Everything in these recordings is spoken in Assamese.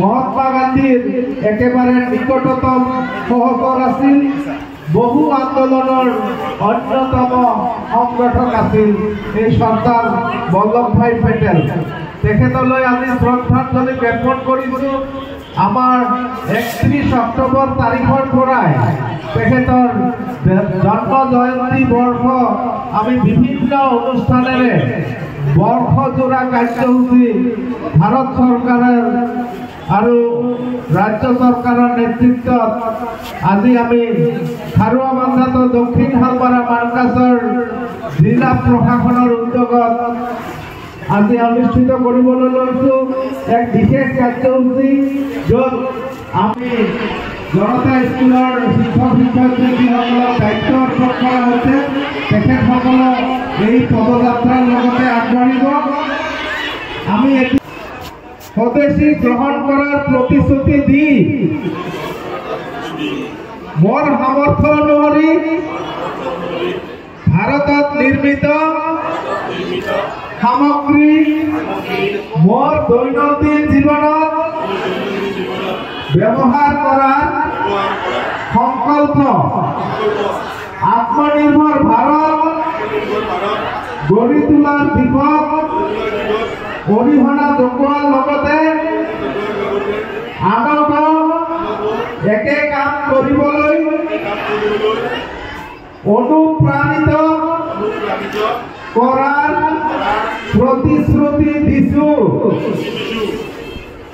মহাত্মা গান্ধীৰ একেবাৰে নিকটতম সহচৰ আছিল বহু আন্দোলনেৰ অন্যতম সংগঠক আছিল এই সৰ্দাৰ বল্লভভাই পেটেল তেখেতলৈ আমি শ্ৰদ্ধাঞ্জলি জ্ঞাপন কৰিছোঁ আমাৰ 31 অক্টোবৰ তাৰিখৰ পৰাই তেখেতৰ জন্ম জয়ন্তী বৰ্ষ আমি বিভিন্ন অনুষ্ঠানেৰে বৰ্ষজোৰা কাৰ্যসূচী ভাৰত চৰকাৰৰ আৰু ৰাজ্য চৰকাৰৰ নেতৃত্বত আজি আমি খাৰুৱা বান্ধাত দক্ষিণ হালপাৰা মাৰ্কাছৰ জিলা প্ৰশাসনৰ উদ্যোগত আজি অনুষ্ঠিত কৰিবলৈ লৈছোঁ এক বিশেষ কাৰ্যসূচী য'ত আমি জনতা স্কুলৰ শিক্ষক শিক্ষয়িত্ৰীসকলক দায়িত্ব অৰ্পণ কৰা হৈছে তেখেতসকলক এই পদযাত্ৰাৰ লগতে আগবাঢ়িব আমি স্বদেশী গ্ৰহণ কৰাৰ প্ৰতিশ্ৰুতি দি মোৰ সামৰ্থ্য অনুসৰি ভাৰতত নিৰ্মিত সামগ্ৰী মোৰ দৈনন্দিন জীৱনত ব্যৱহাৰ কৰাৰ সংকল্প আত্মনিৰ্ভৰ ভাৰত গঢ়ি তোলাৰ দিশত অৰিহণা যোগোৱাৰ লগতে আনক একে কাম কৰিবলৈ অনুপ্ৰাণিত কৰাৰ প্ৰতিশ্ৰুতি দিছোঁ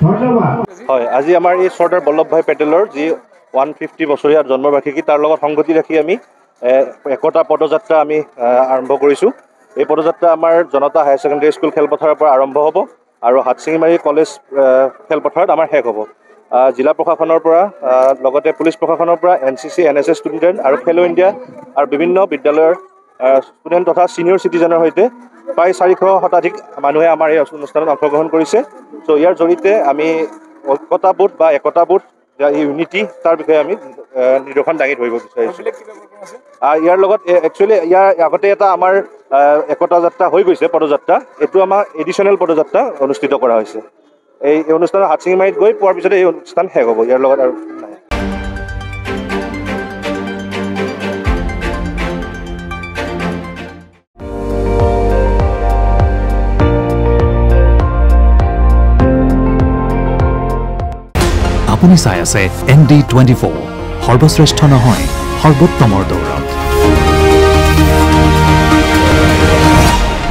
ধন্যবাদ। হয়, আজি আমাৰ এই চৰ্দাৰ বল্লভভাই পেটেলৰ যি 150 বছৰীয়া জন্মবাৰ্ষিকী তাৰ লগত সংগতি ৰাখি আমি একতা পদযাত্ৰা আমি আৰম্ভ কৰিছোঁ। এই পদযাত্ৰা আমাৰ জনতা হায়াৰ ছেকেণ্ডেৰী স্কুল খেলপথাৰৰ পৰা আৰম্ভ হ'ব আৰু হাটশিঙিমাৰী কলেজ খেলপথাৰত আমাৰ শেষ হ'ব। জিলা প্ৰশাসনৰ পৰা লগতে পুলিচ প্ৰশাসনৰ পৰা NCC NSS ষ্টুডেণ্ট আৰু খেলো ইণ্ডিয়া আৰু বিভিন্ন বিদ্যালয়ৰ ষ্টুডেণ্ট তথা ছিনিয়ৰ চিটিজেনৰ সৈতে প্ৰায় 400 শতাধিক মানুহে আমাৰ এই অনুষ্ঠানত অংশগ্ৰহণ কৰিছে। চ' ইয়াৰ জৰিয়তে আমি ঐক্যতাবোধ বা একতাবোধ ইউনিটি তাৰ বিষয়ে আমি নিদৰ্শন দাঙি ধৰিব বিচাৰিছোঁ। ইয়াৰ লগত একচুৱেলি ইয়াৰ আগতে এটা আমাৰ একতা যাত্ৰা হৈ গৈছে পদযাত্ৰা, এইটো আমাৰ এডিশ্যনেল পদযাত্ৰা অনুষ্ঠিত কৰা হৈছে। এই অনুষ্ঠানত হাটশিঙিমাৰীত গৈ পোৱাৰ পিছতে এই অনুষ্ঠান শেষ হ'ব, ইয়াৰ লগত আৰু নাই। আপুনি চাই আছে ND24 সৰ্বশ্ৰেষ্ঠ নহয় সৰ্বোত্তমৰ দৌৰ।